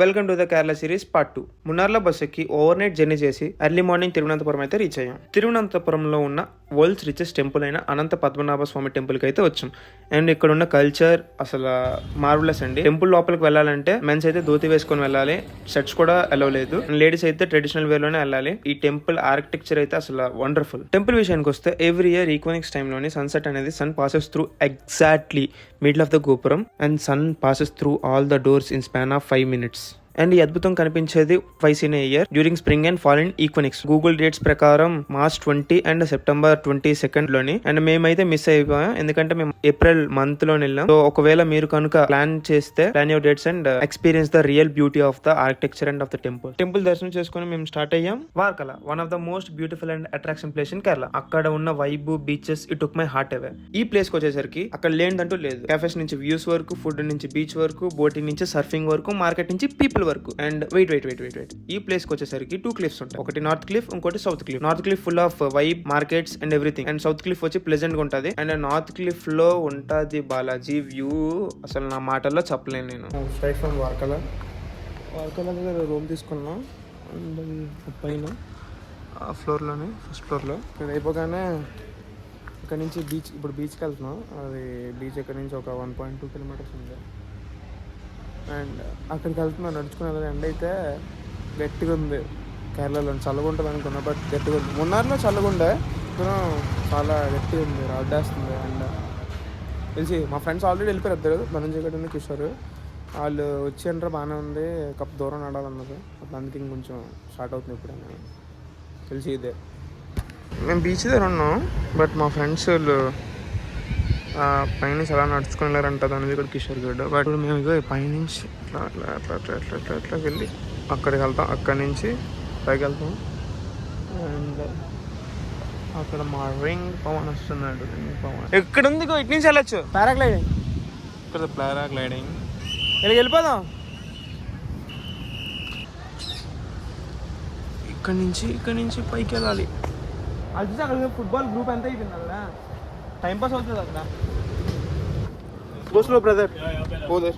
Welcome to the Kerala series part 2. మున్నార్లో bus ఎక్కి overnight journey చేసి ఎర్లీ మార్నింగ్ తిరువనంతపురం అయితే రీచ్ అయ్యాం. తిరువనంతపురంలో ఉన్న వరల్డ్స్ రిచెస్ట్ టెంపుల్ అయిన అనంత పద్మనాభ స్వామి టెంపుల్కి అయితే వచ్చాం. అండ్ ఇక్కడ ఉన్న కల్చర్ అసలు మార్వలస్ అండి. టెంపుల్ లోపలికి వెళ్ళాలంటే మెన్స్ అయితే ధోతి వేసుకొని వెళ్ళాలి, షర్ట్స్ కూడా అలౌ లేదు. లేడీస్ అయితే ట్రెడిషనల్ వే లోనే వెళ్ళాలి. ఈ టెంపుల్ ఆర్కిటెక్చర్ అయితే అసలు వండర్ఫుల్. టెంపుల్ విషయానికి వస్తే ఎవ్రీ ఇయర్ ఈక్వెనిక్స్ టైంలోని సన్సెట్ అనేది sun passes through exactly middle of the gopuram and sun passes through all the doors in span of 5 minutes. And ఈ అద్భుతం కనిపించేది twice in a year during spring and fall in equinox. Google dates ప్రకారం March 20 and September 22 లోని. And మేమైతే miss అయిపోయాం ఎందుకంటే మేము April month లో వెళ్ళాం. సో ఒకవేళ మీరు కనుక ప్లాన్ చేస్తే plan your dates and experience the real beauty of the architecture and of the temple. Temple దర్శనం చేసుకుని మేము స్టార్ట్ అయ్యాం. Varkala, one of the most beautiful and attraction place in Kerala. అక్కడ ఉన్న vibe, beaches, it took my heart away. ఈ place కి వచ్చేసరికి అక్కడ లేదంటూ లేదు. క్యాఫేస్ నుంచి వ్యూస్ వరకు, ఫుడ్ నుంచి బీచ్ వరకు, బోటింగ్ నుంచి సర్ఫింగ్ వరకు, మార్కెట్ నుంచి పీపుల్ వరకు. అండ్ వెయిట్ ఈ ప్లేస్ కి వచ్చేసరికి 2 cliffs ఉంటాయి. ఒకటి నార్త్ క్లిఫ్, ఇంకోటి south cliff. North cliff full of vibe, markets and everything. And south cliff వచ్చి ప్లెజెంట్ గా ఉంటది. అండ్ నార్త్ క్లిఫ్ లో ఉంటది బాలాజీ వ్యూ, అసలు నా మాటల్లో చెప్పలేను నేను. స్ట్రైట్ ఫ్రమ్ వార్కల దగ్గర రూమ్ తీసుకున్నాం. అండ్ పైన ఫ్లోర్ లోనే, ఫస్ట్ ఫ్లోర్ లో. ఇక్కడ అయిపోగానే ఇక్కడ నుంచి బీచ్, ఇప్పుడు బీచ్కి వెళ్తున్నాం. అది బీచ్ ఇక్కడ నుంచి ఒక 1.2 kilometers ఉంది. అండ్ అక్కడికి వెళ్తున్నాం నడుచుకుని వెళ్ళాలి. ఎండ అయితే గట్టిగా ఉంది. కేరళలో చల్లగా ఉంటుంది అనుకున్నా, బట్ గట్టిగా ఉంది. మున్నార్లో చల్లగా ఉండే, చాలా గట్టిగా ఉంది, రాడ్డేస్తుంది. అండ్ తెలిసి మా ఫ్రెండ్స్ ఆల్రెడీ వెళ్ళిపోయారు ఇద్దరు, ధనంజయ్ గడ్డ, కిషోర్. వాళ్ళు వచ్చి బాగానే ఉంది, కప్ దూరం నడాలన్నారు. అందుకే ఇంకొంచెం స్టార్ట్ అవుతుంది ఇప్పుడు తెలిసి. ఇదే మేము బీచ్ దగ్గర ఉన్నాం, బట్ మా ఫ్రెండ్స్ వాళ్ళు పైనుంచి అలా నడుచుకుని వెళ్ళారంట, దాని కూడా కిషోర్ గడ్డ. బట్ ఇప్పుడు మేము ఇగో పైనుంచి అట్లా వెళ్ళి అక్కడికి వెళ్తాం. అక్కడి నుంచి పైకి వెళ్తాం. అండ్ అక్కడ మా రింగ్ పవన్ వస్తున్నాడు. ఎక్కడ ఉంది ఇటు నుంచి వెళ్ళచ్చు. పారాగ్లైడింగ్, ఇక్కడ పారాగ్లైడింగ్. ఇక్కడికి వెళ్ళిపోదాం. ఇక్కడ నుంచి పైకి వెళ్ళాలి. అది చూసి అక్కడ ఫుట్బాల్ గ్రూప్ ఎంత అయిపోయింది అక్కడ, టైం పాస్ అవుతుంది అక్కడ. Go slow, brother. Go there.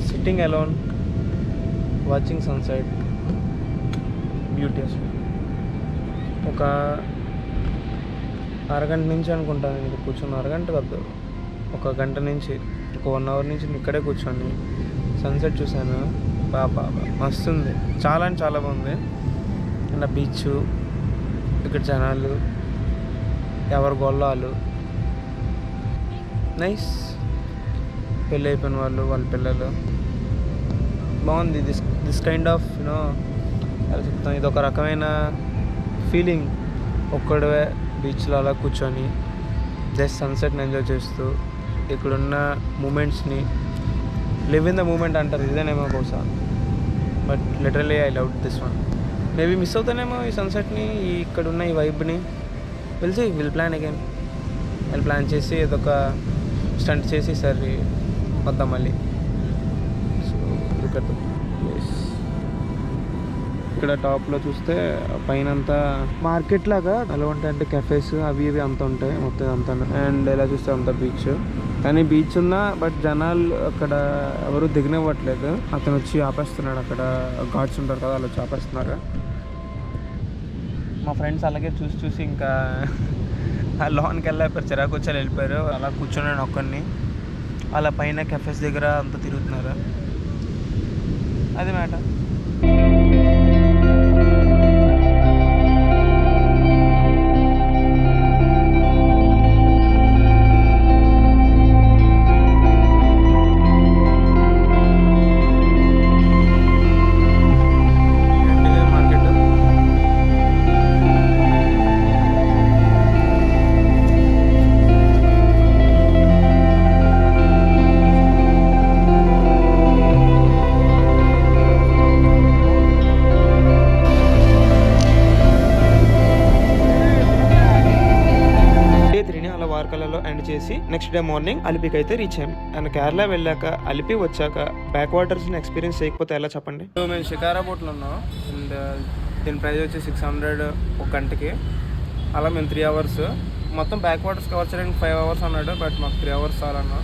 Sitting alone, watching sunset, beauties. ఒక అరగంట నుంచి అనుకుంటాను నేను కూర్చొని, అరగంట కాదు, ఒక గంట నుంచి, ఒక 1 hour నుంచి ఇక్కడే కూర్చొని సన్సెట్ చూశాను. బాబా మస్తుంది, చాలా అంటే చాలా బాగుంది. అండ్ బీచ్, ఇక్కడ జనాలు, ఎవరి గొల్లాలు, నైస్. పెళ్ళి అయిపోయిన వాళ్ళు, వాళ్ళ పిల్లలు, బాగుంది. దిస్ కైండ్ ఆఫ్ యూనో ఎలా చెప్తాను, ఇది ఒక రకమైన ఫీలింగ్. ఒక్కడే బీచ్లో అలా కూర్చొని జస్ట్ సన్సెట్ని ఎంజాయ్ చేస్తూ, ఇక్కడున్న మూమెంట్స్ని లివ్ ఇన్ ద మూమెంట్ అంటారు, ఇదేనేమో బహుశా. But literally I love this one. Maybe miss అవుతానేమో ఈ సన్సెట్ని, ఇక్కడున్న ఈ వైబ్ని. Will plan again. ప్లాన్ చేసి ఏదొక స్టంట్ చేసి సరే వద్దాం మళ్ళీ. ఇక్కడ టాప్లో చూస్తే పైన అంతా మార్కెట్ లాగా ఎలా ఉంటాయి అంటే కెఫేస్ అవి ఇవి అంతా ఉంటాయి మొత్తం అంతా. అండ్ ఇలా చూస్తే అంతా బీచ్, కానీ బీచ్ ఉన్నా బట్ జనాలు అక్కడ ఎవరు దిగనివ్వట్లేదు. అతను వచ్చి ఆపేస్తున్నాడు, అక్కడ గార్డ్స్ ఉంటారు కదా, వాళ్ళు వచ్చి ఆపేస్తున్నారు. మా ఫ్రెండ్స్ అలాగే చూసి ఇంకా ఆ లోన్కి వెళ్ళిపోయారు, చిరాకు వచ్చి వెళ్ళిపోయారు. అలా కూర్చున్నాను ఒక్కడిని. అలా పైన కెఫేస్ దగ్గర అంతా తిరుగుతున్నారు. అది మ్యాటర్. వర్కలలో ఎండ్ చేసి నెక్స్ట్ డే మార్నింగ్ అలిపికి అయితే రీచ్ అయ్యాం. అండ్ కేరళ వెళ్ళాక అలిపి వచ్చాక బ్యాక్ వాటర్స్ ని ఎక్స్పీరియన్స్ చేయకపోతే ఎలా చెప్పండి. సో మేము షికారా బోట్లో ఉన్నాం అండ్ దీని ప్రైస్ వచ్చి 600 ఒక గంటకి. అలా మేము 3 hours మొత్తం బ్యాక్ వాటర్స్ కవర్ చేయడానికి 5 hours అన్నాడు. బట్ మాకు 3 hours చాలన్నా.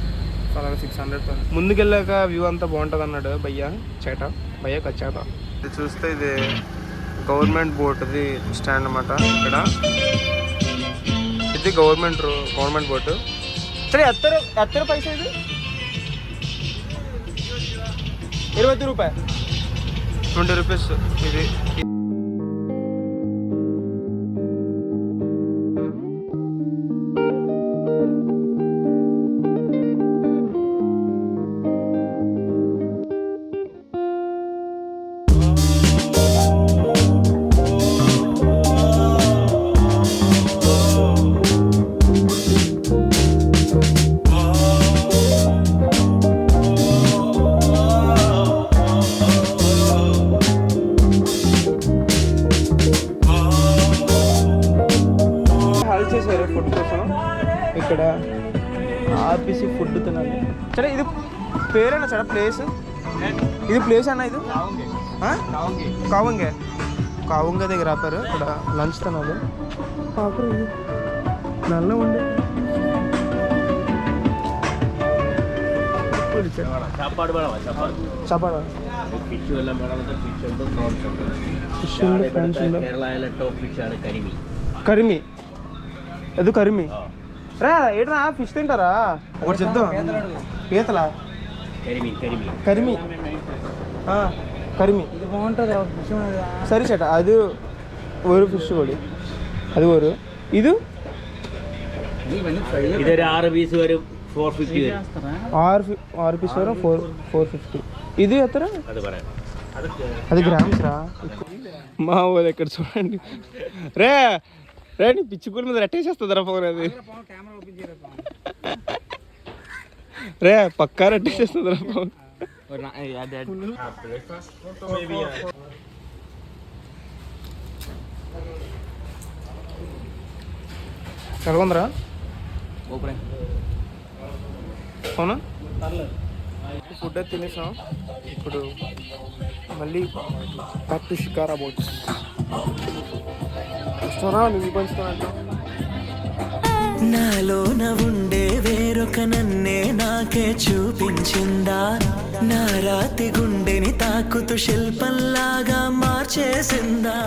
సో అలాగే 600 ముందుకెళ్ళాక వ్యూ అంతా బాగుంటుంది అన్నాడు భయ్య కచ్చాట. ఇది చూస్తే ఇది గవర్నమెంట్ బోట్ది స్టాండ్ అనమాట. ఇక్కడ ఇది గవర్నమెంట్ బోట్. సరే ఎత్తర పైసా ఇది 20 రూపాయలు 20 రూపీస్ ఇది. ఫుడ్ కోసం ఇక్కడ ఆర్పిసి ఫుడ్ తినాలి. సరే ఇది పేరేనా సరే ప్లేస్? ఇది ప్లేస్ అన్న ఇది కావంగే దగ్గర ఆపారు. ఇక్కడ లంచ్ తినాలి. నల్ల ఉండే కరిమి అది కరిమి రా ఏటా ఫిష్ తింటారా? ఒకటి చెప్తాం పీతలా కరిమి బాగుంటుంది. సరే చేట అది ఒక ఫిష్ కూడా అది ఒక ఇది 6 పీస్ వరకు 450 6 పీస్ వరకు 450. ఇది ఎత్తరా అది గ్రామ్స్ రా. మా ఊరు ఎక్కడ చూడండి రే నీ పిచ్చి కూర మీద రెట్టేసేస్తుందిరా ఫోన్. అది రే పక్కా రెట్టేసేస్తుందిరా ఫోన్. కలగొందరా అవునా? ఫుడ్ అయితే తినేసాం. ఇప్పుడు మళ్ళీ బ్యాక్ టు షికారా బోట్. నాలోన ఉండే వేరొక నన్నే నాకే చూపించిందా, నా రాతి గుండెని తాకుతూ శిల్పంలాగా మార్చేసిందా.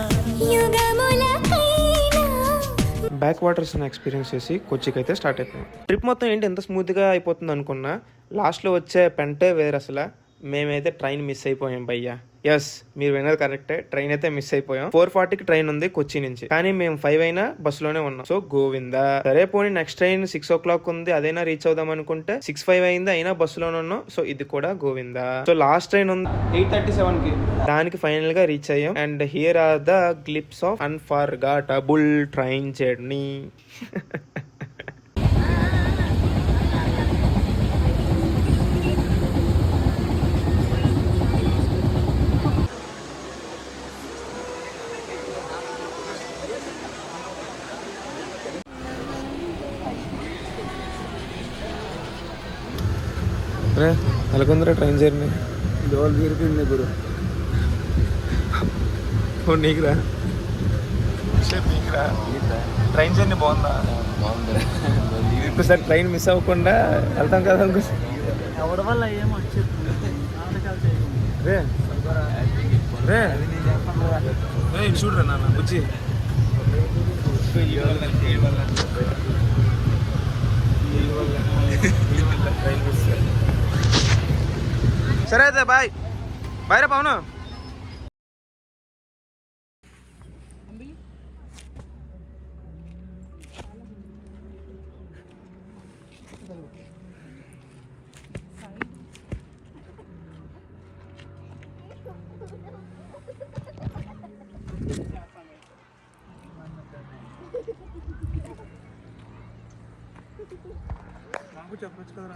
బ్యాక్ వాటర్స్ ఎక్స్పీరియన్స్ చేసి కొచ్చికి అయితే స్టార్ట్ అయిపోయాం. ట్రిప్ మొత్తం ఏంటి ఎంత స్మూత్గా అయిపోతుంది అనుకున్నా, లాస్ట్లో వచ్చే పెంటే వేరు. అసలు మేమైతే ట్రైన్ మిస్ అయిపోయాం భయ్యా. ఎస్, మీరు విన్నది కరెక్టే, ట్రైన్ అయితే మిస్ అయిపోయాం. 4:40కి ట్రైన్ ఉంది కొచ్చి నుంచి, కానీ మేము 5 అయినా బస్సులోనే ఉన్నాం. సో గోవిందా. సరే పోనీ నెక్స్ట్ ట్రైన్ 6 o'clock ఉంది, అదైనా రీచ్ అవుదాం అనుకుంటే 6:05 అయింది, అయినా బస్సులోనే ఉన్నాం. సో ఇది కూడా గోవిందా. సో లాస్ట్ ట్రైన్ ఉంది 8:37కి, దానికి ఫైనల్ గా రీచ్ అయ్యాం. And here are the glimpse of unforgettable train journey. రే అలాగుందిరా ట్రైన్ జర్నీ. డోర్ తీరిపోయింది ఇప్పుడు. నీకురా ట్రైన్ జర్నీ బాగుందా? ఇంకోసారి ట్రైన్ మిస్ అవ్వకుండా వెళ్తాం కదా. ఎవరి వల్ల ఏమో రే రే రే చూడరా నాన్న వచ్చి. సరే అయితే బాయ్ రా పవన్. నాకు చెప్పచ్చు కదా.